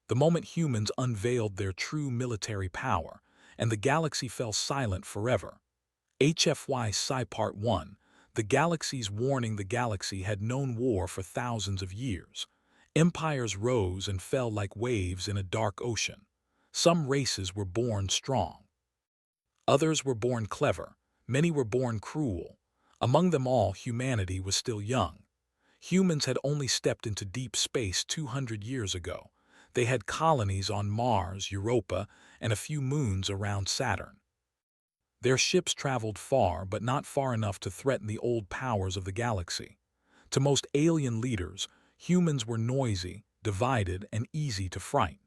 The moment humans unveiled their true military power, and the galaxy fell silent forever. HFY Sci Part 1. The galaxies warning. The galaxy had known war for thousands of years. Empires rose and fell like waves in a dark ocean. Some races were born strong. Others were born clever. Many were born cruel. Among them all, humanity was still young. Humans had only stepped into deep space 200 years ago. They had colonies on Mars, Europa, and a few moons around Saturn. Their ships traveled far, but not far enough to threaten the old powers of the galaxy. To most alien leaders, humans were noisy, divided, and easy to frighten.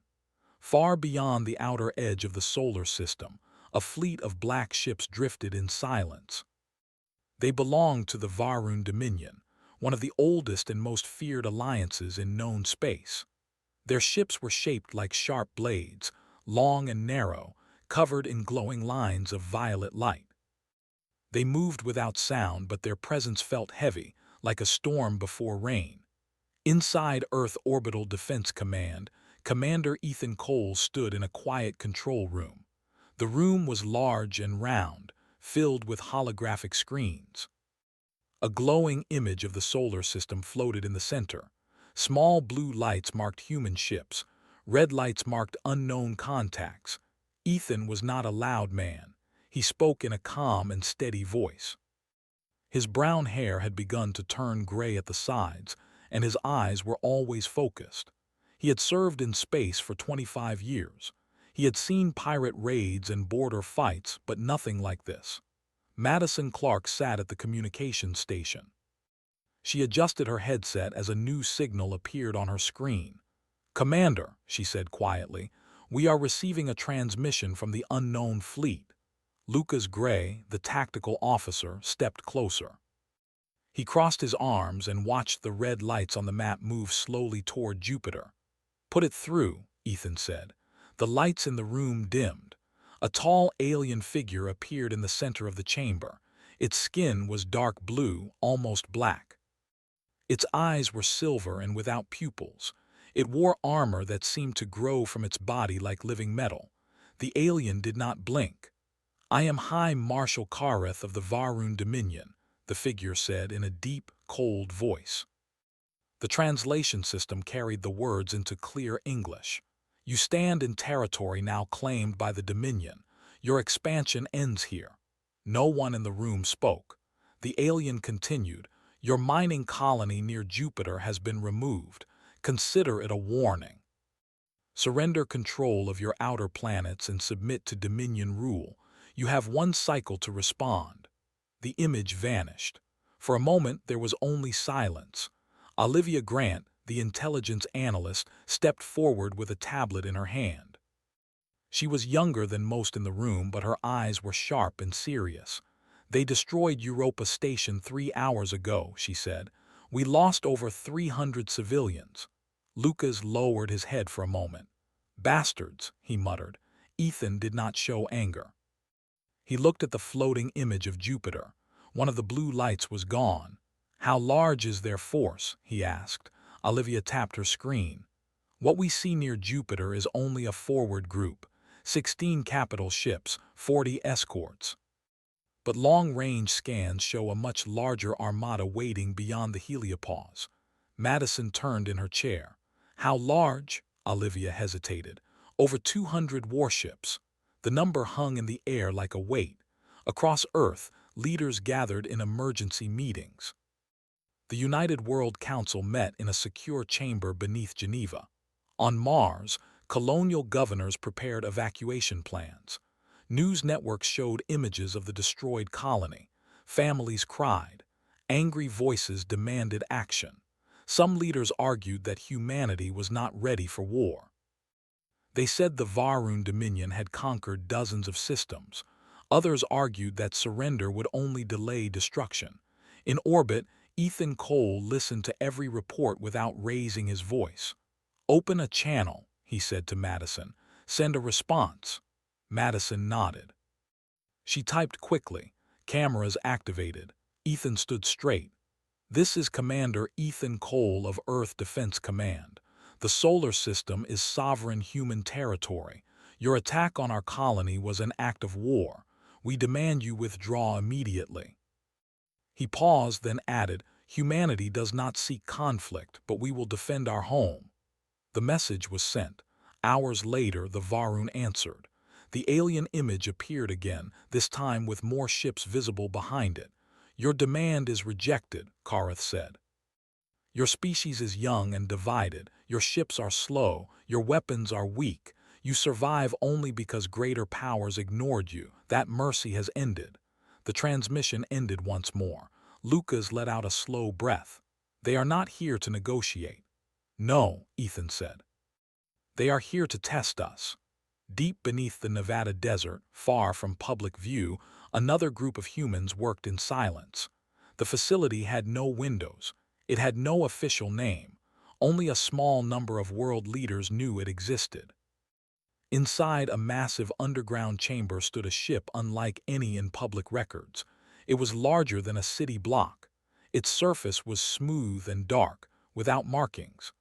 Far beyond the outer edge of the solar system, a fleet of black ships drifted in silence. They belonged to the Varun Dominion, one of the oldest and most feared alliances in known space. Their ships were shaped like sharp blades, long and narrow, covered in glowing lines of violet light. They moved without sound, but their presence felt heavy, like a storm before rain. Inside Earth Orbital Defense Command, Commander Ethan Cole stood in a quiet control room. The room was large and round, filled with holographic screens. A glowing image of the solar system floated in the center. Small blue lights marked human ships. Red lights marked unknown contacts. Ethan was not a loud man. He spoke in a calm and steady voice. His brown hair had begun to turn gray at the sides, and his eyes were always focused. He had served in space for 25 years. He had seen pirate raids and border fights, but nothing like this. Madison Clark sat at the communications station. She adjusted her headset as a new signal appeared on her screen. "Commander," she said quietly, "we are receiving a transmission from the unknown fleet." Lucas Gray, the tactical officer, stepped closer. He crossed his arms and watched the red lights on the map move slowly toward Jupiter. "Put it through," Ethan said. The lights in the room dimmed. A tall alien figure appeared in the center of the chamber. Its skin was dark blue, almost black. Its eyes were silver and without pupils. It wore armor that seemed to grow from its body like living metal. The alien did not blink. "I am High Marshal Kareth of the Varun Dominion," the figure said in a deep, cold voice. The translation system carried the words into clear English. "You stand in territory now claimed by the Dominion. Your expansion ends here." No one in the room spoke. The alien continued, "Your mining colony near Jupiter has been removed. Consider it a warning. Surrender control of your outer planets and submit to Dominion rule. You have 1 cycle to respond." The image vanished. For a moment there was only silence. Olivia Grant, the intelligence analyst, stepped forward with a tablet in her hand. She was younger than most in the room, but her eyes were sharp and serious. "They destroyed Europa Station 3 hours ago," she said. "We lost over 300 civilians." Lucas lowered his head for a moment. "Bastards," he muttered. Ethan did not show anger. He looked at the floating image of Jupiter. One of the blue lights was gone. "How large is their force?" he asked. Olivia tapped her screen. "What we see near Jupiter is only a forward group. 16 capital ships, 40 escorts. But long-range scans show a much larger armada waiting beyond the heliopause." Madison turned in her chair. "How large?" Olivia hesitated. "Over 200 warships." The number hung in the air like a weight. Across Earth, leaders gathered in emergency meetings. The United World Council met in a secure chamber beneath Geneva. On Mars, colonial governors prepared evacuation plans. News networks showed images of the destroyed colony. Families cried. Angry voices demanded action. Some leaders argued that humanity was not ready for war. They said the Varun Dominion had conquered dozens of systems. Others argued that surrender would only delay destruction. In orbit, Ethan Cole listened to every report without raising his voice. "Open a channel," he said to Madison. "Send a response." Madison nodded. She typed quickly. Cameras activated. Ethan stood straight. "This is Commander Ethan Cole of Earth Defense Command. The solar system is sovereign human territory. Your attack on our colony was an act of war. We demand you withdraw immediately." He paused, then added, "Humanity does not seek conflict, but we will defend our home." The message was sent. Hours later, the Varun answered. The alien image appeared again, this time with more ships visible behind it. "Your demand is rejected," Kareth said. "Your species is young and divided. Your ships are slow. Your weapons are weak. You survive only because greater powers ignored you. That mercy has ended." The transmission ended once more. Lucas let out a slow breath. "They are not here to negotiate." "No," Ethan said. "They are here to test us." Deep beneath the Nevada desert, far from public view, another group of humans worked in silence. The facility had no windows. It had no official name. Only a small number of world leaders knew it existed. Inside a massive underground chamber stood a ship unlike any in public records. It was larger than a city block. Its surface was smooth and dark, without markings.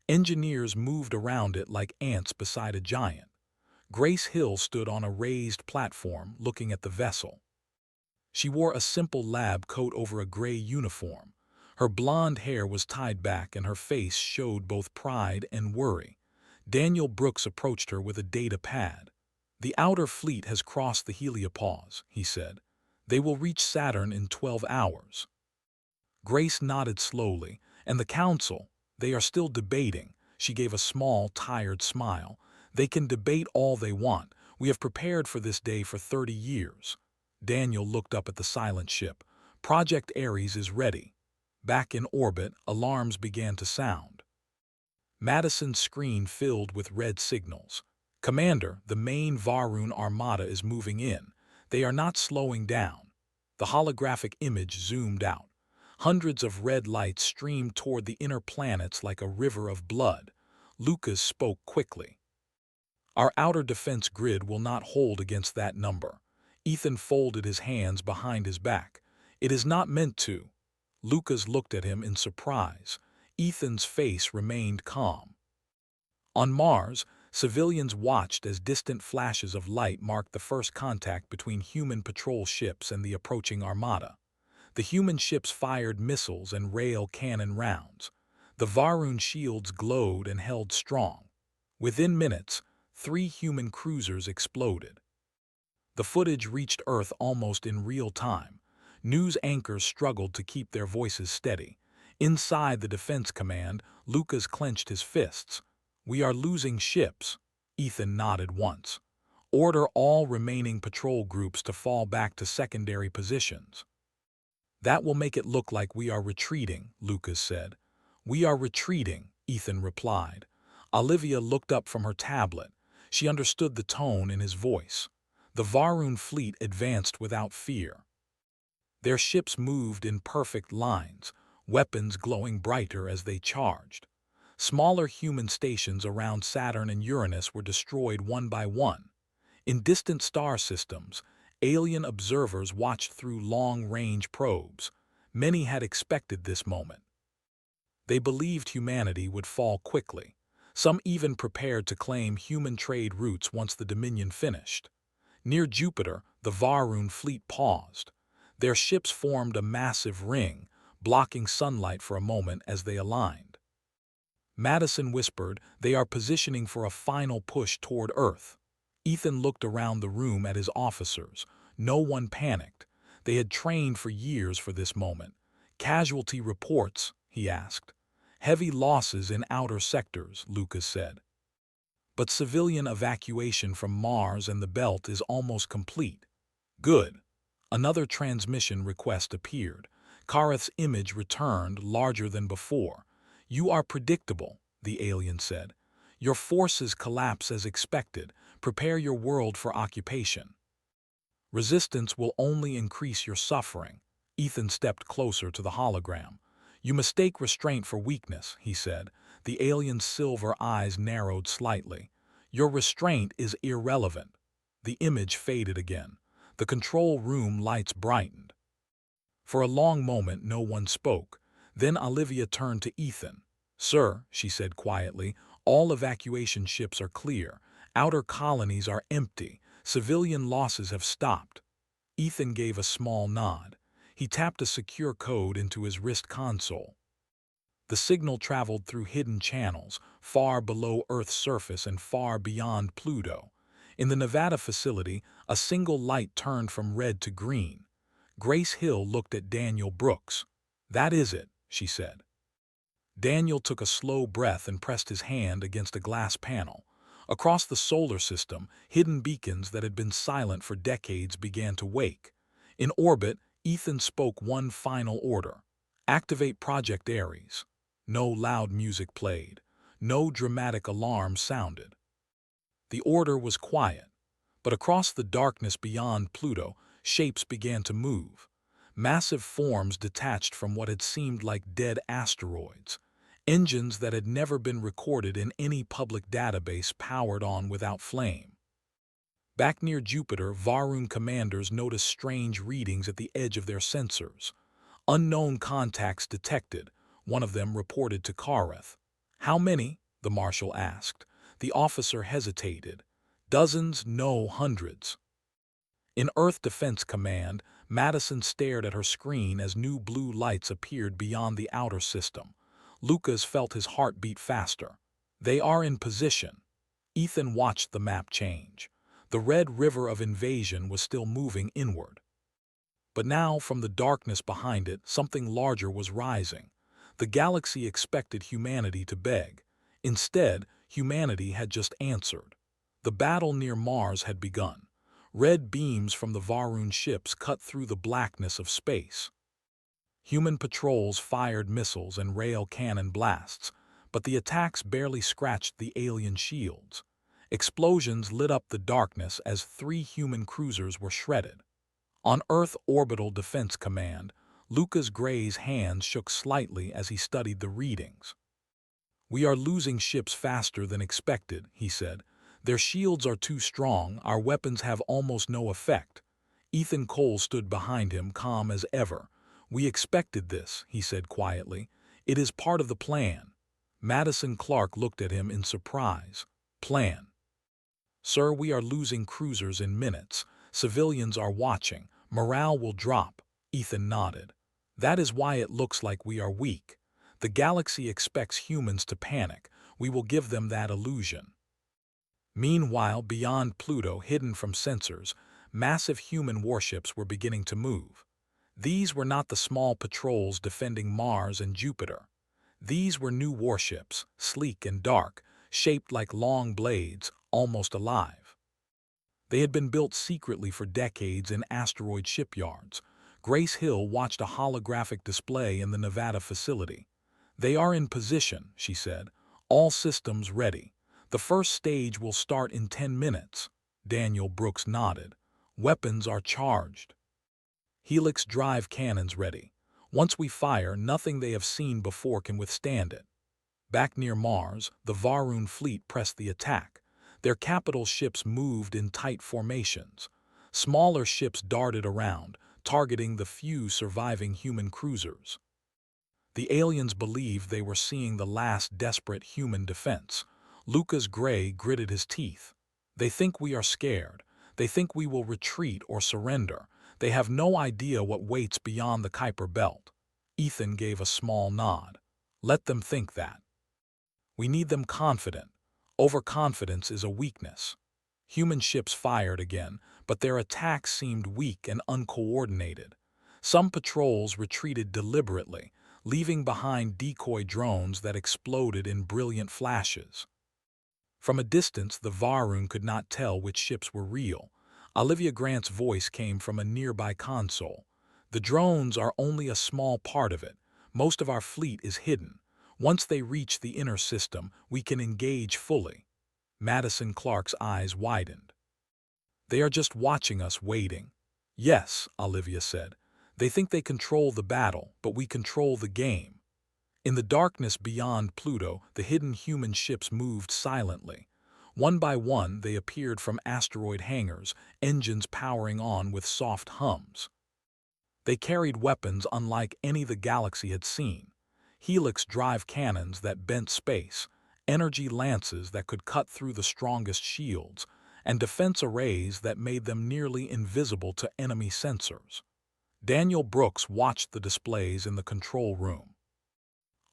Engineers moved around it like ants beside a giant. Grace Hill stood on a raised platform looking at the vessel. She wore a simple lab coat over a gray uniform. Her blonde hair was tied back and her face showed both pride and worry. Daniel Brooks approached her with a data pad. "The outer fleet has crossed the heliopause," he said. "They will reach Saturn in 12 hours. Grace nodded slowly. "And the council? They are still debating." She gave a small, tired smile. "They can debate all they want. We have prepared for this day for 30 years. Daniel looked up at the silent ship. "Project Ares is ready." Back in orbit, alarms began to sound. Madison's screen filled with red signals. "Commander, the main Varun armada is moving in. They are not slowing down." The holographic image zoomed out. Hundreds of red lights streamed toward the inner planets like a river of blood. Lucas spoke quickly. "Our outer defense grid will not hold against that number." Ethan folded his hands behind his back. "It is not meant to." Lucas looked at him in surprise. Ethan's face remained calm. On Mars, civilians watched as distant flashes of light marked the first contact between human patrol ships and the approaching armada. The human ships fired missiles and rail cannon rounds. The Varun shields glowed and held strong. Within minutes, 3 human cruisers exploded. The footage reached Earth almost in real time. News anchors struggled to keep their voices steady. Inside the defense command, Lucas clenched his fists. "We are losing ships." Ethan nodded once. "Order all remaining patrol groups to fall back to secondary positions." "That will make it look like we are retreating," Lucas said. "We are retreating," Ethan replied. Olivia looked up from her tablet. She understood the tone in his voice. The Varun fleet advanced without fear. Their ships moved in perfect lines, weapons glowing brighter as they charged. Smaller human stations around Saturn and Uranus were destroyed one by one. In distant star systems, alien observers watched through long-range probes. Many had expected this moment. They believed humanity would fall quickly. Some even prepared to claim human trade routes once the Dominion finished. Near Jupiter, the Varun fleet paused. Their ships formed a massive ring, blocking sunlight for a moment as they aligned. Madison whispered, "They are positioning for a final push toward Earth." Ethan looked around the room at his officers. No one panicked. They had trained for years for this moment. "Casualty reports?" he asked. "Heavy losses in outer sectors," Lucas said. "But civilian evacuation from Mars and the Belt is almost complete." "Good." Another transmission request appeared. Kareth's image returned, larger than before. "You are predictable," the alien said. "Your forces collapse as expected. Prepare your world for occupation. Resistance will only increase your suffering." Ethan stepped closer to the hologram. "You mistake restraint for weakness," he said. The alien's silver eyes narrowed slightly. "Your restraint is irrelevant." The image faded again. The control room lights brightened. For a long moment no one spoke. Then Olivia turned to Ethan. "Sir," she said quietly, All evacuation ships are clear. Outer colonies are empty. Civilian losses have stopped. Ethan gave a small nod. He tapped a secure code into his wrist console. The signal traveled through hidden channels, far below Earth's surface and far beyond Pluto. In the Nevada facility, a single light turned from red to green. Grace Hill looked at Daniel Brooks. "That is it," she said. Daniel took a slow breath and pressed his hand against a glass panel. Across the solar system, hidden beacons that had been silent for decades began to wake. In orbit, Ethan spoke one final order: activate Project Ares. No loud music played. No dramatic alarm sounded. The order was quiet, but across the darkness beyond Pluto, shapes began to move. Massive forms detached from what had seemed like dead asteroids. Engines that had never been recorded in any public database powered on without flame. Back near Jupiter, Varun commanders noticed strange readings at the edge of their sensors. Unknown contacts detected. One of them reported to Kareth. "How many?" the marshal asked. The officer hesitated. "Dozens, no hundreds." In Earth Defense Command, Madison stared at her screen as new blue lights appeared beyond the outer system. Lucas felt his heart beat faster. "They are in position." Ethan watched the map change. The red river of invasion was still moving inward. But now, from the darkness behind it, something larger was rising. The galaxy expected humanity to beg. Instead, humanity had just answered. The battle near Mars had begun. Red beams from the Varun ships cut through the blackness of space. Human patrols fired missiles and rail cannon blasts, but the attacks barely scratched the alien shields. Explosions lit up the darkness as 3 human cruisers were shredded. On Earth Orbital Defense Command, Lucas Gray's hands shook slightly as he studied the readings. "We are losing ships faster than expected," he said. "Their shields are too strong, our weapons have almost no effect." Ethan Cole stood behind him, calm as ever. "We expected this," he said quietly. "It is part of the plan." Madison Clark looked at him in surprise. "Plan?" "Sir, we are losing cruisers in minutes. Civilians are watching. Morale will drop." Ethan nodded. "That is why it looks like we are weak. The galaxy expects humans to panic. We will give them that illusion." Meanwhile, beyond Pluto, hidden from sensors, massive human warships were beginning to move. These were not the small patrols defending Mars and Jupiter. These were new warships, sleek and dark, shaped like long blades, almost alive. They had been built secretly for decades in asteroid shipyards. Grace Hill watched a holographic display in the Nevada facility. "They are in position," she said. "All systems ready. The first stage will start in 10 minutes. Daniel Brooks nodded. "Weapons are charged. Helix drive cannons ready. Once we fire, nothing they have seen before can withstand it." Back near Mars, the Varun fleet pressed the attack. Their capital ships moved in tight formations. Smaller ships darted around, targeting the few surviving human cruisers. The aliens believed they were seeing the last desperate human defense. Lucas Gray gritted his teeth. "They think we are scared. They think we will retreat or surrender. They have no idea what waits beyond the Kuiper Belt." Ethan gave a small nod. "Let them think that. We need them confident. Overconfidence is a weakness." Human ships fired again, but their attacks seemed weak and uncoordinated. Some patrols retreated deliberately, leaving behind decoy drones that exploded in brilliant flashes. From a distance, the Varun could not tell which ships were real. Olivia Grant's voice came from a nearby console. "The drones are only a small part of it. Most of our fleet is hidden. Once they reach the inner system, we can engage fully." Madison Clark's eyes widened. "They are just watching us, waiting." "Yes," Olivia said. "They think they control the battle, but we control the game." In the darkness beyond Pluto, the hidden human ships moved silently. One by one, they appeared from asteroid hangars, engines powering on with soft hums. They carried weapons unlike any the galaxy had seen. Helix drive cannons that bent space, energy lances that could cut through the strongest shields, and defense arrays that made them nearly invisible to enemy sensors. Daniel Brooks watched the displays in the control room.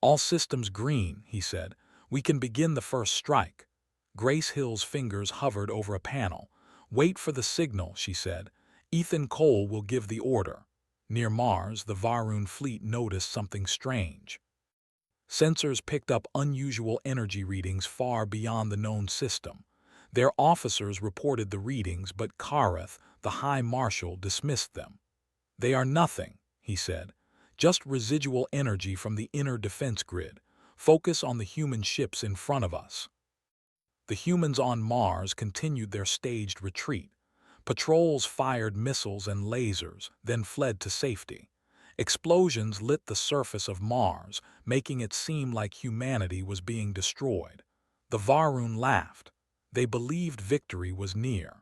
"All systems green," he said. "We can begin the first strike." Grace Hill's fingers hovered over a panel. "Wait for the signal," she said. "Ethan Cole will give the order." Near Mars, the Varun fleet noticed something strange. Sensors picked up unusual energy readings far beyond the known system. Their officers reported the readings, but Kareth, the High Marshal, dismissed them. "They are nothing," he said. "Just residual energy from the inner defense grid. Focus on the human ships in front of us." The humans on Mars continued their staged retreat. Patrols fired missiles and lasers, then fled to safety. Explosions lit the surface of Mars, making it seem like humanity was being destroyed. The Varun laughed. They believed victory was near.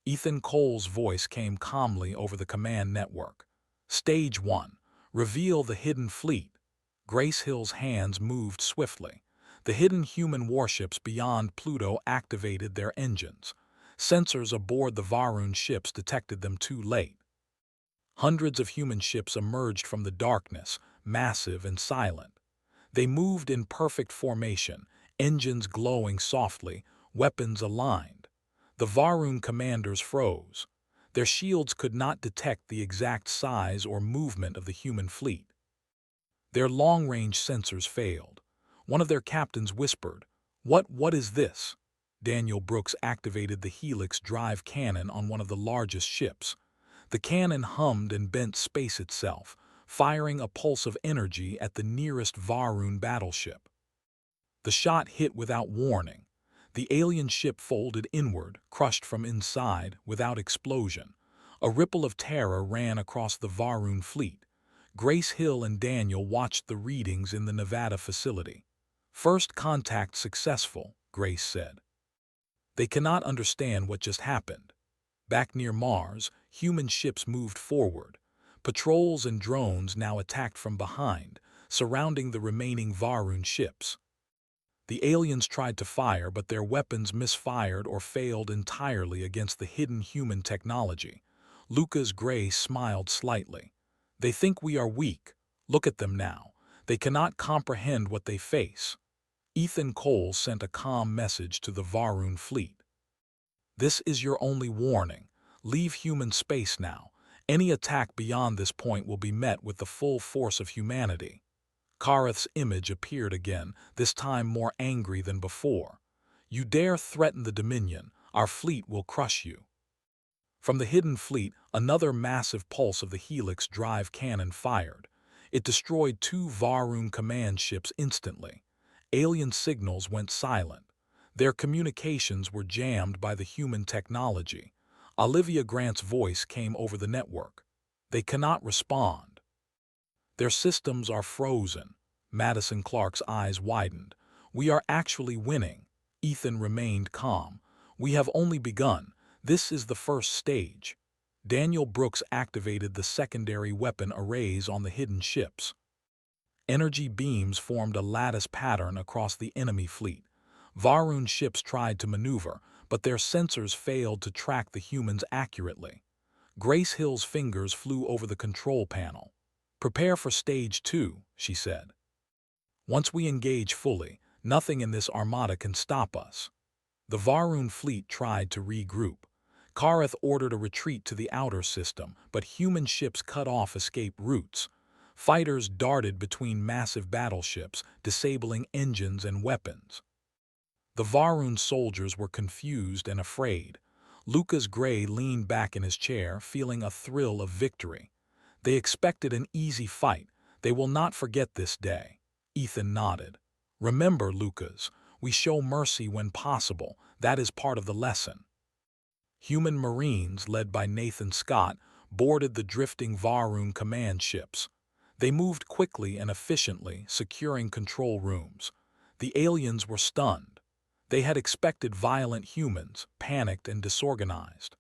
Ethan Cole's voice came calmly over the command network. "Stage 1. Reveal the hidden fleet." Grace Hill's hands moved swiftly. The hidden human warships beyond Pluto activated their engines. Sensors aboard the Varun ships detected them too late. Hundreds of human ships emerged from the darkness, massive and silent. They moved in perfect formation, engines glowing softly, weapons aligned. The Varun commanders froze. Their shields could not detect the exact size or movement of the human fleet. Their long-range sensors failed. One of their captains whispered, What is this?" Daniel Brooks activated the Helix drive cannon on one of the largest ships. The cannon hummed and bent space itself, firing a pulse of energy at the nearest Varun battleship. The shot hit without warning. The alien ship folded inward, crushed from inside, without explosion. A ripple of terror ran across the Varun fleet. Grace Hill and Daniel watched the readings in the Nevada facility. "First contact successful," Grace said. "They cannot understand what just happened." Back near Mars, human ships moved forward. Patrols and drones now attacked from behind, surrounding the remaining Varun ships. The aliens tried to fire, but their weapons misfired or failed entirely against the hidden human technology. Lucas Gray smiled slightly. "They think we are weak. Look at them now. They cannot comprehend what they face." Ethan Cole sent a calm message to the Varun fleet. "This is your only warning. Leave human space now. Any attack beyond this point will be met with the full force of humanity." Kareth's image appeared again, this time more angry than before. "You dare threaten the Dominion, our fleet will crush you." From the hidden fleet, another massive pulse of the Helix drive cannon fired. It destroyed two Varun command ships instantly. Alien signals went silent. Their communications were jammed by the human technology. Olivia Grant's voice came over the network. "They cannot respond. Their systems are frozen." Madison Clark's eyes widened. "We are actually winning." Ethan remained calm. "We have only begun. This is the first stage." Daniel Brooks activated the secondary weapon arrays on the hidden ships. Energy beams formed a lattice pattern across the enemy fleet. Varun ships tried to maneuver, but their sensors failed to track the humans accurately. Grace Hill's fingers flew over the control panel. "Prepare for stage 2, she said. "Once we engage fully, nothing in this armada can stop us." The Varun fleet tried to regroup. Kareth ordered a retreat to the outer system, but human ships cut off escape routes. Fighters darted between massive battleships, disabling engines and weapons. The Varun soldiers were confused and afraid. Lucas Gray leaned back in his chair, feeling a thrill of victory. "They expected an easy fight. They will not forget this day." Ethan nodded. "Remember, Lucas, we show mercy when possible. That is part of the lesson." Human Marines, led by Nathan Scott, boarded the drifting Varun command ships. They moved quickly and efficiently, securing control rooms. The aliens were stunned. They had expected violent humans, panicked and disorganized.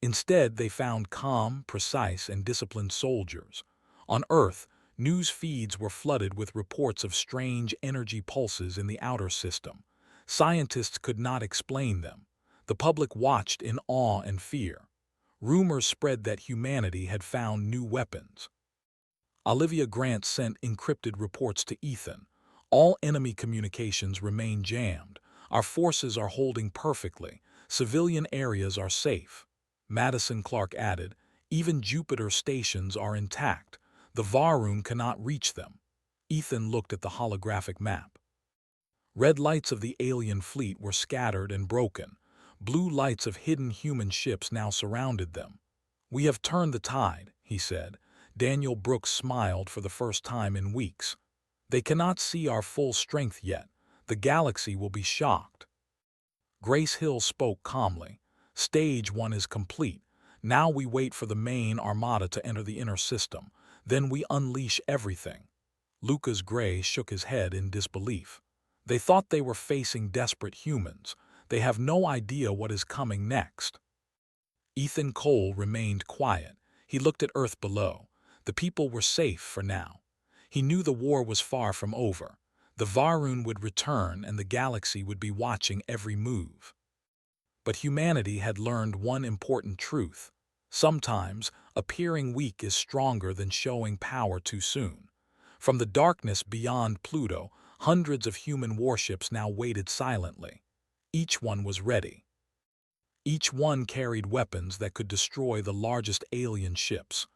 Instead, they found calm, precise, and disciplined soldiers. On Earth, News feeds were flooded with reports of strange energy pulses in the outer system. Scientists could not explain them. The public watched in awe and fear. Rumors spread that humanity had found new weapons. Olivia Grant sent encrypted reports to Ethan. All enemy communications remain jammed. Our forces are holding perfectly. Civilian areas are safe. Madison Clark added, even Jupiter stations are intact. The Varun cannot reach them. Ethan looked at the holographic map. Red lights of the alien fleet were scattered and broken. Blue lights of hidden human ships now surrounded them. We have turned the tide, he said. Daniel Brooks smiled for the first time in weeks. They cannot see our full strength yet. The galaxy will be shocked. Grace Hill spoke calmly. Stage 1 is complete. Now we wait for the main armada to enter the inner system. Then we unleash everything. Lucas Gray shook his head in disbelief. They thought they were facing desperate humans. They have no idea what is coming next. Ethan Cole remained quiet. He looked at Earth below. The people were safe for now. He knew the war was far from over. The Varun would return and the galaxy would be watching every move. But humanity had learned one important truth. Sometimes, appearing weak is stronger than showing power too soon. From the darkness beyond Pluto, hundreds of human warships now waited silently. Each one was ready. Each one carried weapons that could destroy the largest alien ships.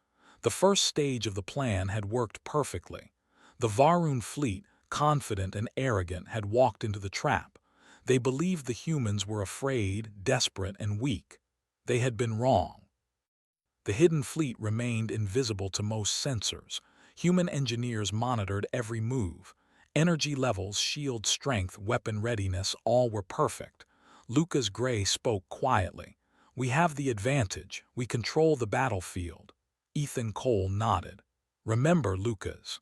The first stage of the plan had worked perfectly. The Varun fleet, confident and arrogant, had walked into the trap. They believed the humans were afraid, desperate, and weak. They had been wrong. The hidden fleet remained invisible to most sensors. Human engineers monitored every move. Energy levels, shield strength, weapon readiness, all were perfect. Lucas Gray spoke quietly. We have the advantage. We control the battlefield. Ethan Cole nodded. Remember, Lucas.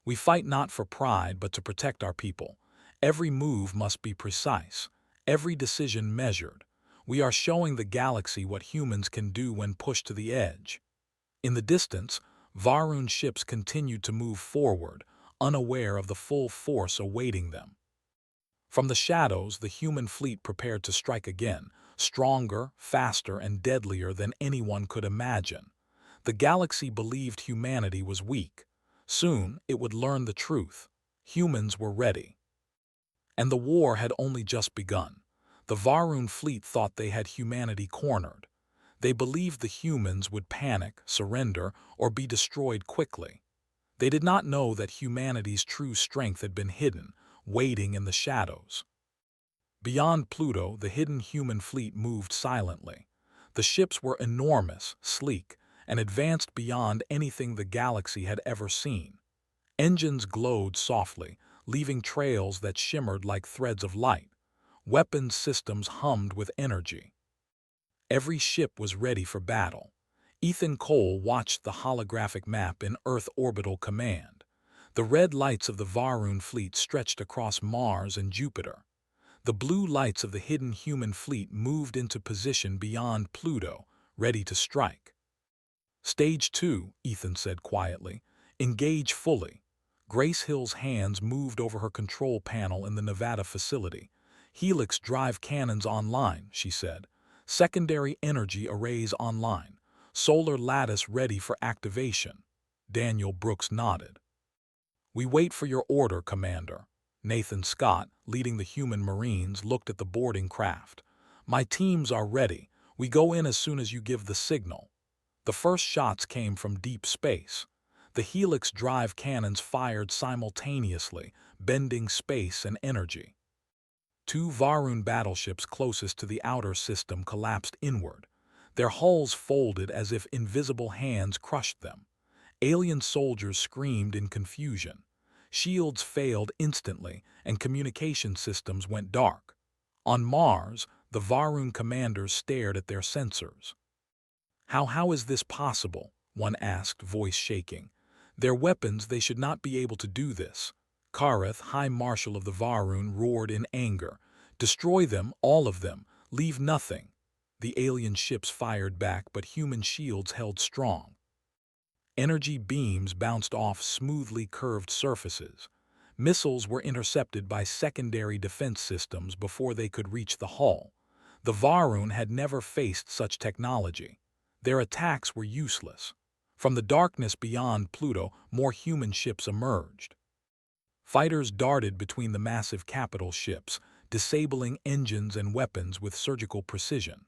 We fight not for pride, but to protect our people. Every move must be precise. Every decision measured. We are showing the galaxy what humans can do when pushed to the edge. In the distance, Varun ships continued to move forward, unaware of the full force awaiting them. From the shadows, the human fleet prepared to strike again, stronger, faster, and deadlier than anyone could imagine. The galaxy believed humanity was weak. Soon, it would learn the truth. Humans were ready. And the war had only just begun. The Varun fleet thought they had humanity cornered. They believed the humans would panic, surrender, or be destroyed quickly. They did not know that humanity's true strength had been hidden, waiting in the shadows. Beyond Pluto, the hidden human fleet moved silently. The ships were enormous, sleek, and advanced beyond anything the galaxy had ever seen. Engines glowed softly, leaving trails that shimmered like threads of light. Weapons systems hummed with energy. Every ship was ready for battle. Ethan Cole watched the holographic map in Earth Orbital Command. The red lights of the Varun fleet stretched across Mars and Jupiter. The blue lights of the hidden human fleet moved into position beyond Pluto, ready to strike. Stage 2, Ethan said quietly. Engage fully. Grace Hill's hands moved over her control panel in the Nevada facility. Helix drive cannons online, she said. Secondary energy arrays online. Solar lattice ready for activation. Daniel Brooks nodded. We wait for your order, Commander. Nathan Scott, leading the human Marines, looked at the boarding craft. My teams are ready. We go in as soon as you give the signal. The first shots came from deep space. The Helix drive cannons fired simultaneously, bending space and energy. Two Varun battleships closest to the outer system collapsed inward. Their hulls folded as if invisible hands crushed them. Alien soldiers screamed in confusion. Shields failed instantly, and communication systems went dark. On Mars, the Varun commanders stared at their sensors. How is this possible? One asked, voice shaking. Their weapons, they should not be able to do this. Kareth, High Marshal of the Varun, roared in anger. Destroy them, all of them. Leave nothing. The alien ships fired back, but human shields held strong. Energy beams bounced off smoothly curved surfaces. Missiles were intercepted by secondary defense systems before they could reach the hull. The Varun had never faced such technology. Their attacks were useless. From the darkness beyond Pluto, more human ships emerged. Fighters darted between the massive capital ships, disabling engines and weapons with surgical precision.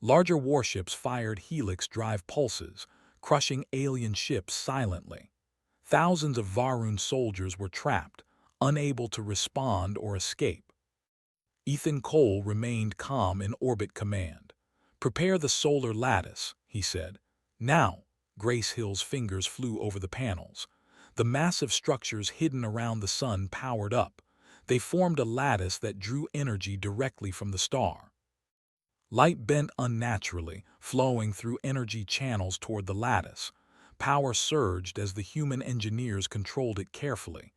Larger warships fired helix-drive pulses, crushing alien ships silently. Thousands of Varun soldiers were trapped, unable to respond or escape. Ethan Cole remained calm in orbit command. "Prepare the solar lattice," he said. "Now." Grace Hill's fingers flew over the panels. The massive structures hidden around the sun powered up. They formed a lattice that drew energy directly from the star. Light bent unnaturally, flowing through energy channels toward the lattice. Power surged as the human engineers controlled it carefully.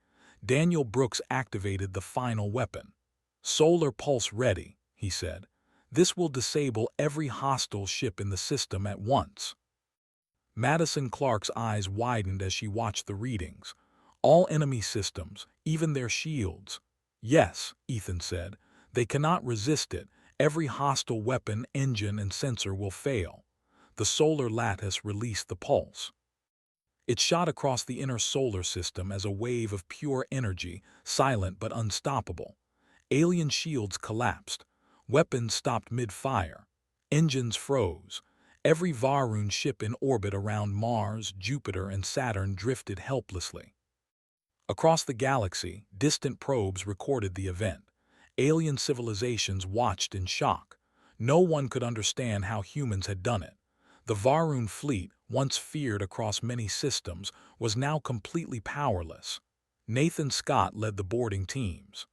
Daniel Brooks activated the final weapon. "Solar pulse ready," he said. "This will disable every hostile ship in the system at once." Madison Clark's eyes widened as she watched the readings. "All enemy systems, even their shields." "Yes," Ethan said. "They cannot resist it. Every hostile weapon, engine, and sensor will fail." The solar lattice released the pulse. It shot across the inner solar system as a wave of pure energy, silent but unstoppable. Alien shields collapsed. Weapons stopped mid-fire. Engines froze. Every Varun ship in orbit around Mars, Jupiter, and Saturn drifted helplessly. Across the galaxy, distant probes recorded the event. Alien civilizations watched in shock. No one could understand how humans had done it. The Varun fleet, once feared across many systems, was now completely powerless. Nathan Scott led the boarding teams.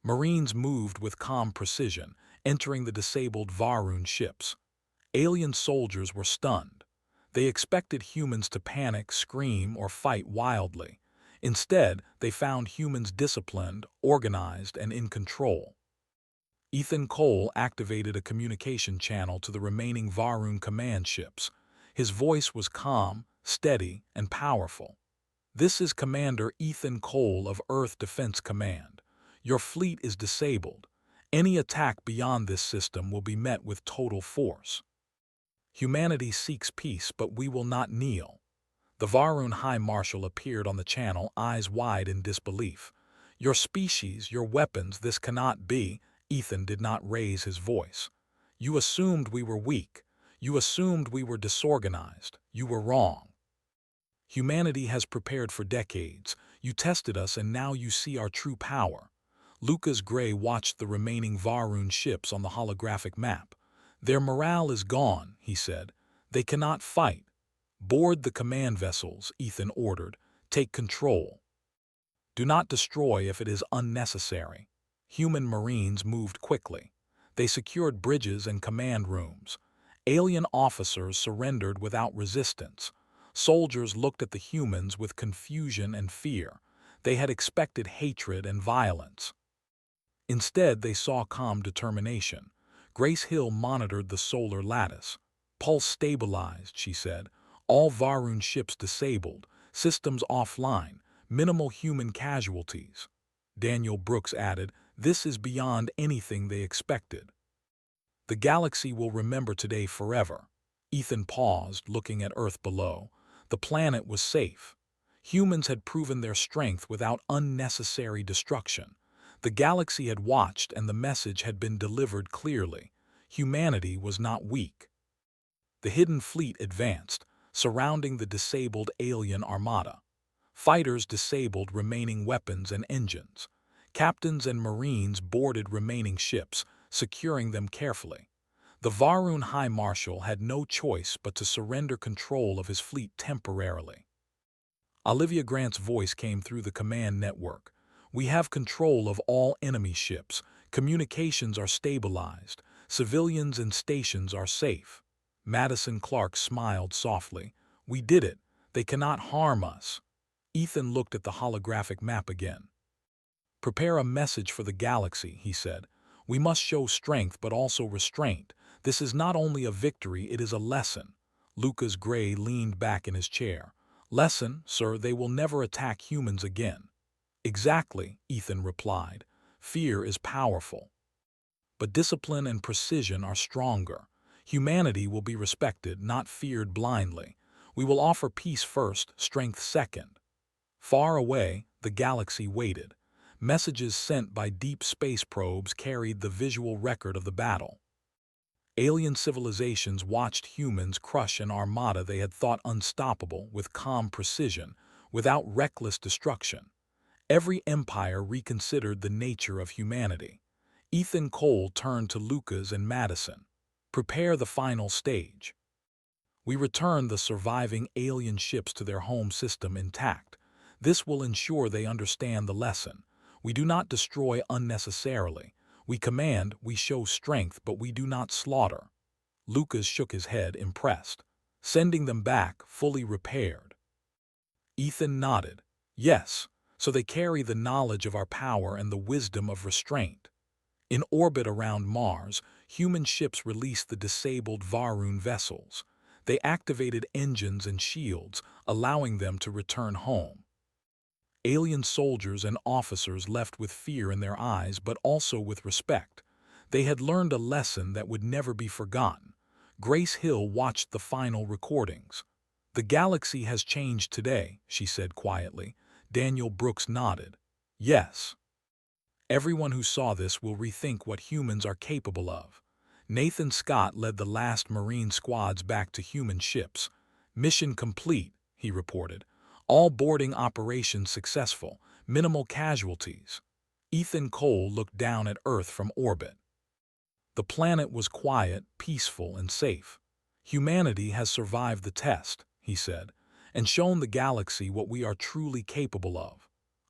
Marines moved with calm precision, entering the disabled Varun ships. Alien soldiers were stunned. They expected humans to panic, scream, or fight wildly. Instead, they found humans disciplined, organized, and in control. Ethan Cole activated a communication channel to the remaining Varun command ships. His voice was calm, steady, and powerful. "This is Commander Ethan Cole of Earth Defense Command. Your fleet is disabled. Any attack beyond this system will be met with total force. Humanity seeks peace, but we will not kneel." The Varun High Marshal appeared on the channel, eyes wide in disbelief. "Your species, your weapons, this cannot be." Ethan did not raise his voice. "You assumed we were weak. You assumed we were disorganized. You were wrong. Humanity has prepared for decades. You tested us and now you see our true power." Lucas Gray watched the remaining Varun ships on the holographic map. "Their morale is gone," he said. "They cannot fight." "Board the command vessels," Ethan ordered. "Take control. Do not destroy if it is unnecessary." Human Marines moved quickly. They secured bridges and command rooms. Alien officers surrendered without resistance. Soldiers looked at the humans with confusion and fear. They had expected hatred and violence. Instead, they saw calm determination. Grace Hill monitored the solar lattice. "Pulse stabilized," she said. "All Varun ships disabled, systems offline, minimal human casualties." Daniel Brooks added, "This is beyond anything they expected. The galaxy will remember today forever." Ethan paused, looking at Earth below. The planet was safe. Humans had proven their strength without unnecessary destruction. The galaxy had watched and the message had been delivered clearly. Humanity was not weak. The hidden fleet advanced, surrounding the disabled alien armada. Fighters disabled remaining weapons and engines. Captains and Marines boarded remaining ships, securing them carefully. The Varun High Marshal had no choice but to surrender control of his fleet temporarily. Olivia Grant's voice came through the command network. "We have control of all enemy ships. Communications are stabilized. Civilians and stations are safe." Madison Clark smiled softly. "We did it. They cannot harm us." Ethan looked at the holographic map again. "Prepare a message for the galaxy," he said. "We must show strength but also restraint. This is not only a victory, it is a lesson. Lucas Gray leaned back in his chair. Lesson, sir, they will never attack humans again. Exactly, Ethan replied. Fear is powerful, but discipline and precision are stronger. Humanity will be respected, not feared blindly. We will offer peace first, strength second. Far away, the galaxy waited. Messages sent by deep space probes carried the visual record of the battle. Alien civilizations watched humans crush an armada they had thought unstoppable with calm precision, without reckless destruction. Every empire reconsidered the nature of humanity. Ethan Cole turned to Lucas and Madison. Prepare the final stage. We return the surviving alien ships to their home system intact. This will ensure they understand the lesson. We do not destroy unnecessarily. We command, we show strength, but we do not slaughter. Lucas shook his head, impressed. Sending them back, fully repaired. Ethan nodded. Yes, so they carry the knowledge of our power and the wisdom of restraint. In orbit around Mars, human ships released the disabled Varun vessels. They activated engines and shields, allowing them to return home. Alien soldiers and officers left with fear in their eyes, but also with respect. They had learned a lesson that would never be forgotten. Grace Hill watched the final recordings. The galaxy has changed today, she said quietly. Daniel Brooks nodded. Yes. Everyone who saw this will rethink what humans are capable of. Nathan Scott led the last Marine squads back to human ships. Mission complete, he reported. All boarding operations successful, minimal casualties. Ethan Cole looked down at Earth from orbit. The planet was quiet, peaceful, and safe. Humanity has survived the test, he said, and shown the galaxy what we are truly capable of.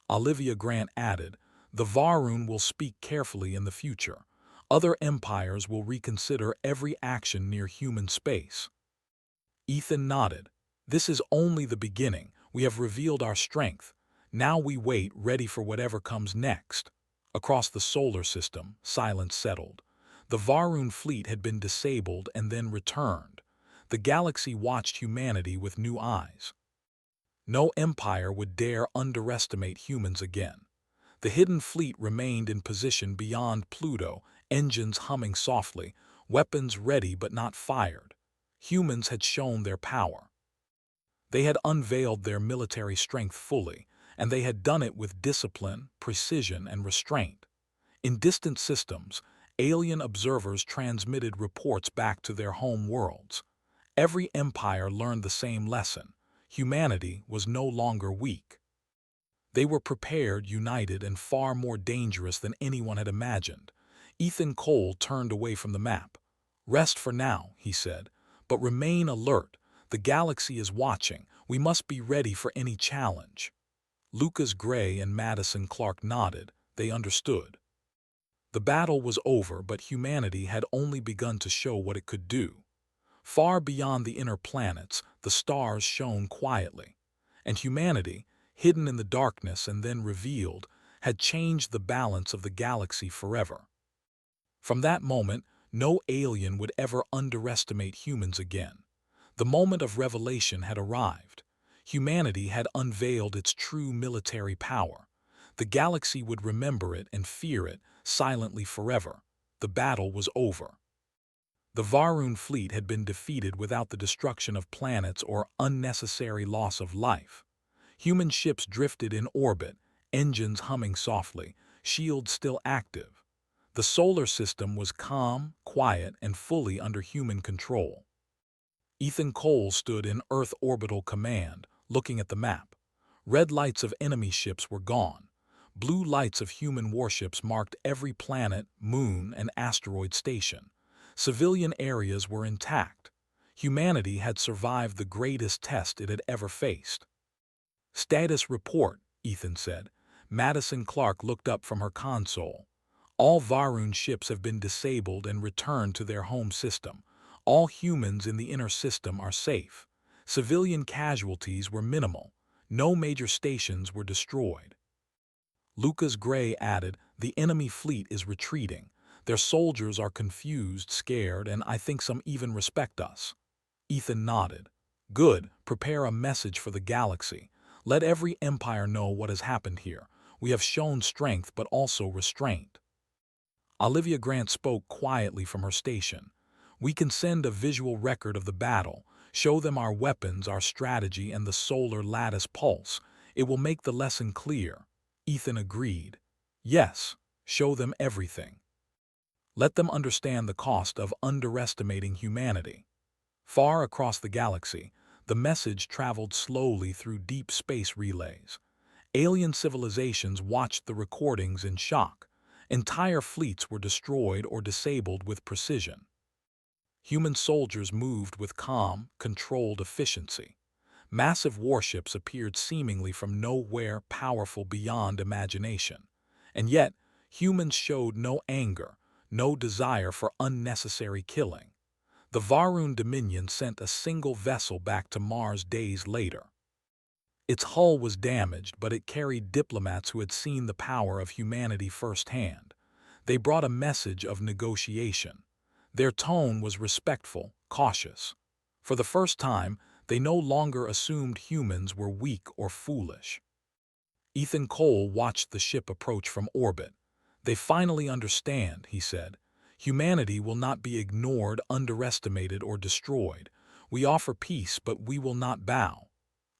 Olivia Grant added, the Varun will speak carefully in the future. Other empires will reconsider every action near human space. Ethan nodded. This is only the beginning. We have revealed our strength. Now we wait, ready for whatever comes next. Across the solar system, silence settled. The Varun fleet had been disabled and then returned. The galaxy watched humanity with new eyes. No empire would dare underestimate humans again. The hidden fleet remained in position beyond Pluto, engines humming softly, weapons ready but not fired. Humans had shown their power. They had unveiled their military strength fully, and they had done it with discipline, precision, and restraint. In distant systems, alien observers transmitted reports back to their home worlds. Every empire learned the same lesson. Humanity was no longer weak. They were prepared, united, and far more dangerous than anyone had imagined. Ethan Cole turned away from the map. Rest for now, he said, but remain alert. The galaxy is watching. We must be ready for any challenge. Lucas Gray and Madison Clark nodded. They understood. The battle was over, but humanity had only begun to show what it could do. Far beyond the inner planets, the stars shone quietly, and humanity, hidden in the darkness and then revealed, had changed the balance of the galaxy forever. From that moment, no alien would ever underestimate humans again. The moment of revelation had arrived. Humanity had unveiled its true military power. The galaxy would remember it and fear it silently forever. The battle was over. The Varun fleet had been defeated without the destruction of planets or unnecessary loss of life. Human ships drifted in orbit, engines humming softly, shields still active. The solar system was calm, quiet, and fully under human control. Ethan Cole stood in Earth Orbital Command, looking at the map. Red lights of enemy ships were gone. Blue lights of human warships marked every planet, moon, and asteroid station. Civilian areas were intact. Humanity had survived the greatest test it had ever faced. Status report, Ethan said. Madison Clark looked up from her console. All Varun ships have been disabled and returned to their home system. All humans in the inner system are safe. Civilian casualties were minimal. No major stations were destroyed. Lucas Gray added, the enemy fleet is retreating. Their soldiers are confused, scared, and I think some even respect us. Ethan nodded. Good, prepare a message for the galaxy. Let every empire know what has happened here. We have shown strength but also restraint. Olivia Grant spoke quietly from her station. We can send a visual record of the battle, show them our weapons, our strategy, and the solar lattice pulse. It will make the lesson clear. Ethan agreed. Yes, show them everything. Let them understand the cost of underestimating humanity. Far across the galaxy, the message traveled slowly through deep space relays. Alien civilizations watched the recordings in shock. Entire fleets were destroyed or disabled with precision. Human soldiers moved with calm, controlled efficiency. Massive warships appeared seemingly from nowhere, powerful beyond imagination. And yet, humans showed no anger, no desire for unnecessary killing. The Varun Dominion sent a single vessel back to Mars days later. Its hull was damaged, but it carried diplomats who had seen the power of humanity firsthand. They brought a message of negotiation. Their tone was respectful, cautious. For the first time, they no longer assumed humans were weak or foolish. Ethan Cole watched the ship approach from orbit. They finally understand, he said. Humanity will not be ignored, underestimated, or destroyed. We offer peace, but we will not bow.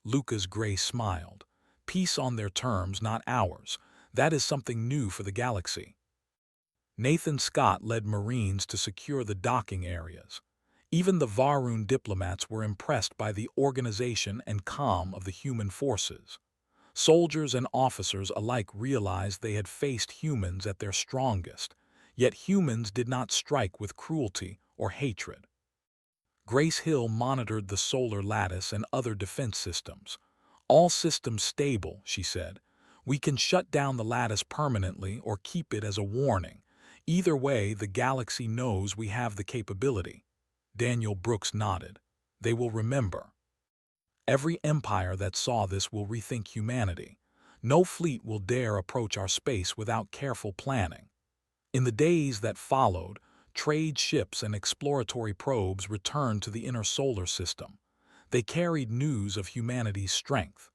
Lucas Gray smiled. Peace on their terms, not ours. That is something new for the galaxy. Nathan Scott led Marines to secure the docking areas. Even the Varun diplomats were impressed by the organization and calm of the human forces. Soldiers and officers alike realized they had faced humans at their strongest, yet humans did not strike with cruelty or hatred. Grace Hill monitored the solar lattice and other defense systems. All systems stable, she said. We can shut down the lattice permanently or keep it as a warning. Either way, the galaxy knows we have the capability. Daniel Brooks nodded. They will remember. Every empire that saw this will rethink humanity. No fleet will dare approach our space without careful planning. In the days that followed, trade ships and exploratory probes returned to the inner solar system. They carried news of humanity's strength.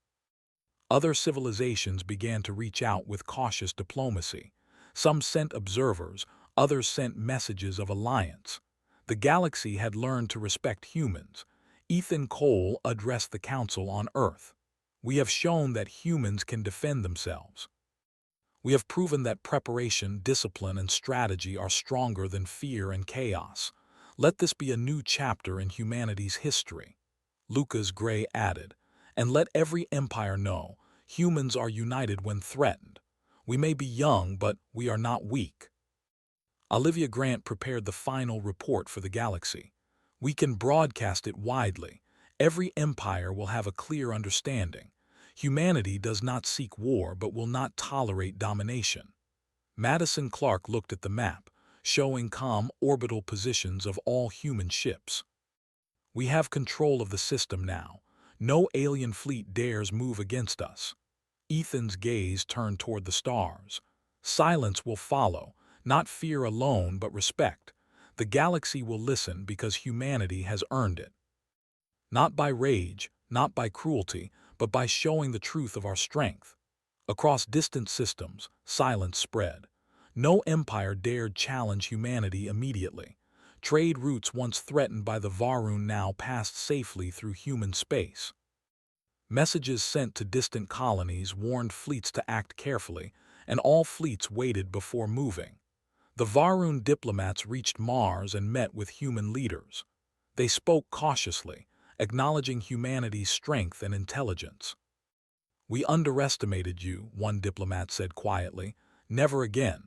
Other civilizations began to reach out with cautious diplomacy. Some sent observers, others sent messages of alliance. The galaxy had learned to respect humans. Ethan Cole addressed the Council on Earth. We have shown that humans can defend themselves. We have proven that preparation, discipline, and strategy are stronger than fear and chaos. Let this be a new chapter in humanity's history. Lucas Gray added, and let every empire know, humans are united when threatened. We may be young, but we are not weak. Olivia Grant prepared the final report for the galaxy. We can broadcast it widely. Every empire will have a clear understanding. Humanity does not seek war but will not tolerate domination. Madison Clark looked at the map, showing calm orbital positions of all human ships. We have control of the system now. No alien fleet dares move against us. Ethan's gaze turned toward the stars. Silence will follow, not fear alone but respect. The galaxy will listen because humanity has earned it. Not by rage, not by cruelty, but by showing the truth of our strength. Across distant systems, silence spread. No empire dared challenge humanity immediately. Trade routes once threatened by the Varun now passed safely through human space. Messages sent to distant colonies warned fleets to act carefully, and all fleets waited before moving. The Varun diplomats reached Mars and met with human leaders. They spoke cautiously, acknowledging humanity's strength and intelligence. We underestimated you, one diplomat said quietly. Never again.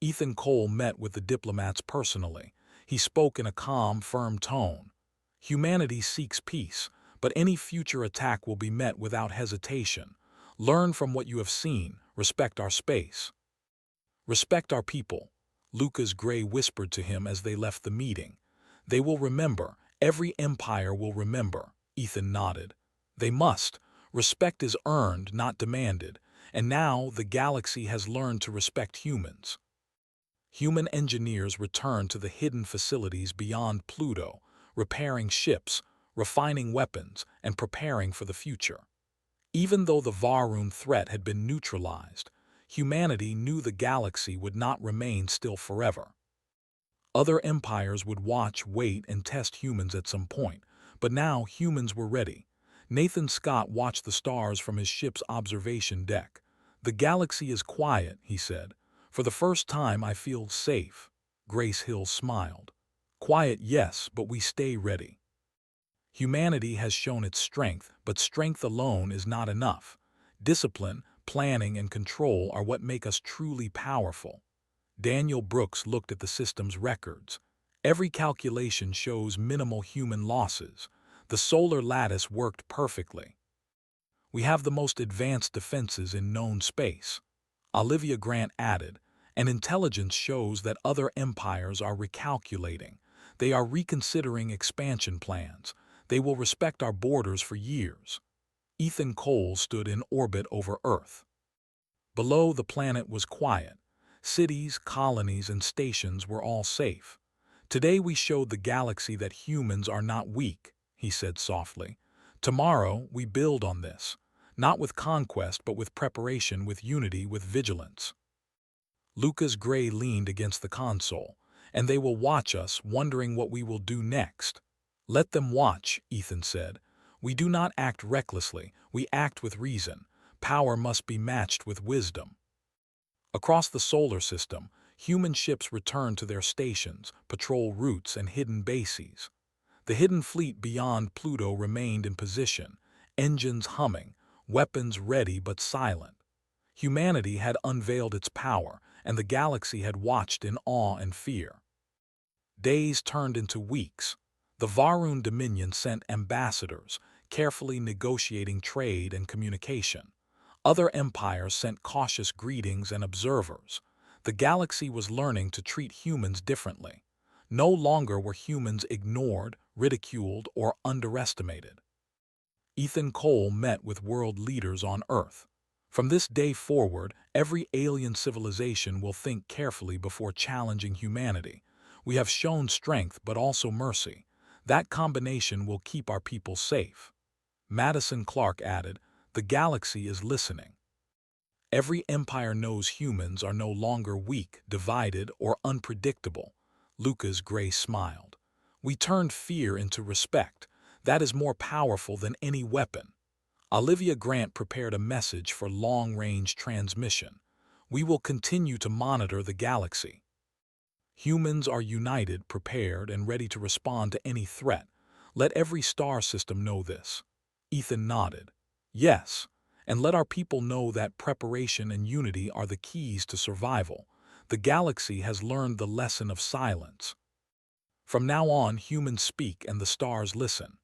Ethan Cole met with the diplomats personally. He spoke in a calm, firm tone. Humanity seeks peace, but any future attack will be met without hesitation. Learn from what you have seen. Respect our space. Respect our people, Lucas Gray whispered to him as they left the meeting. They will remember. Every empire will remember. Ethan nodded. They must. Respect is earned, not demanded. And now the galaxy has learned to respect humans. Human engineers returned to the hidden facilities beyond Pluto, repairing ships, refining weapons, and preparing for the future. Even though the Varun threat had been neutralized, humanity knew the galaxy would not remain still forever. Other empires would watch, wait, and test humans at some point, but now humans were ready. Nathan Scott watched the stars from his ship's observation deck. "The galaxy is quiet," he said. "For the first time I feel safe." Grace Hill smiled. "Quiet, yes, but we stay ready." Humanity has shown its strength, but strength alone is not enough. Discipline, planning, and control are what make us truly powerful. Daniel Brooks looked at the system's records. Every calculation shows minimal human losses. The solar lattice worked perfectly. "We have the most advanced defenses in known space," Olivia Grant added, "and intelligence shows that other empires are recalculating. They are reconsidering expansion plans. They will respect our borders for years." Ethan Cole stood in orbit over Earth. Below, the planet was quiet. Cities, colonies, and stations were all safe. "Today we showed the galaxy that humans are not weak," he said softly. "Tomorrow we build on this, not with conquest but with preparation, with unity, with vigilance." Lucas Gray leaned against the console. "And they will watch us, wondering what we will do next." "Let them watch," Ethan said. "We do not act recklessly, we act with reason. Power must be matched with wisdom." Across the solar system, human ships returned to their stations, patrol routes, and hidden bases. The hidden fleet beyond Pluto remained in position, engines humming, weapons ready but silent. Humanity had unveiled its power, and the galaxy had watched in awe and fear. Days turned into weeks. The Varun Dominion sent ambassadors, carefully negotiating trade and communication. Other empires sent cautious greetings and observers. The galaxy was learning to treat humans differently. No longer were humans ignored, ridiculed, or underestimated. Ethan Cole met with world leaders on Earth. "From this day forward, every alien civilization will think carefully before challenging humanity. We have shown strength but also mercy. That combination will keep our people safe." Madison Clark added, "The galaxy is listening. Every empire knows humans are no longer weak, divided, or unpredictable." Lucas Gray smiled. "We turned fear into respect. That is more powerful than any weapon." Olivia Grant prepared a message for long-range transmission. "We will continue to monitor the galaxy. Humans are united, prepared, and ready to respond to any threat. Let every star system know this." Ethan nodded. "Yes, and let our people know that preparation and unity are the keys to survival. The galaxy has learned the lesson of silence. From now on, humans speak and the stars listen."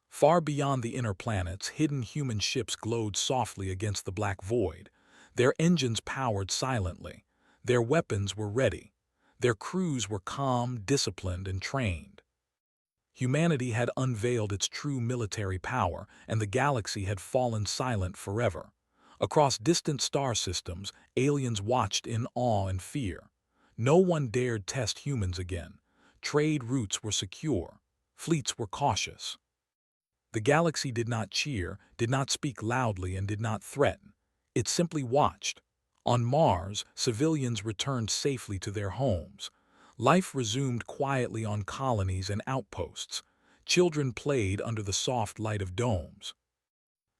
Far beyond the inner planets, hidden human ships glowed softly against the black void. Their engines powered silently. Their weapons were ready. Their crews were calm, disciplined, and trained. Humanity had unveiled its true military power, and the galaxy had fallen silent forever. Across distant star systems, aliens watched in awe and fear. No one dared test humans again. Trade routes were secure. Fleets were cautious. The galaxy did not cheer, did not speak loudly, and did not threaten. It simply watched. On Mars, civilians returned safely to their homes. Life resumed quietly on colonies and outposts. Children played under the soft light of domes.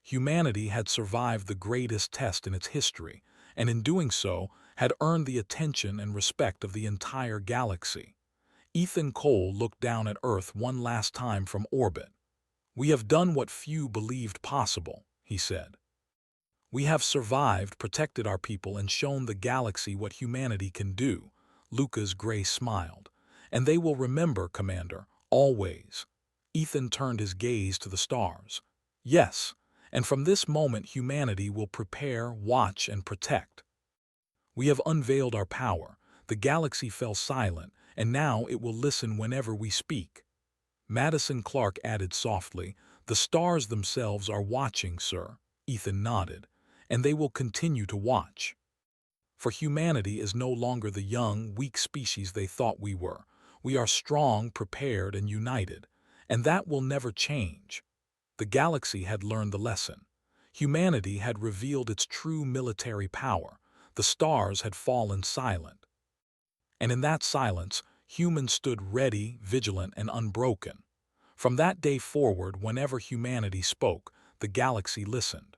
Humanity had survived the greatest test in its history, and in doing so, had earned the attention and respect of the entire galaxy. Ethan Cole looked down at Earth one last time from orbit. "We have done what few believed possible," he said. "We have survived, protected our people, and shown the galaxy what humanity can do." Lucas Gray smiled. "And they will remember, Commander, always." Ethan turned his gaze to the stars. "Yes, and from this moment humanity will prepare, watch, and protect. We have unveiled our power. The galaxy fell silent, and now it will listen whenever we speak." Madison Clark added softly, "The stars themselves are watching, sir." Ethan nodded. "And they will continue to watch. For humanity is no longer the young, weak species they thought we were. We are strong, prepared, and united. And that will never change. The galaxy had learned the lesson. Humanity had revealed its true military power. The stars had fallen silent. And in that silence, humans stood ready, vigilant, and unbroken. From that day forward, whenever humanity spoke, the galaxy listened.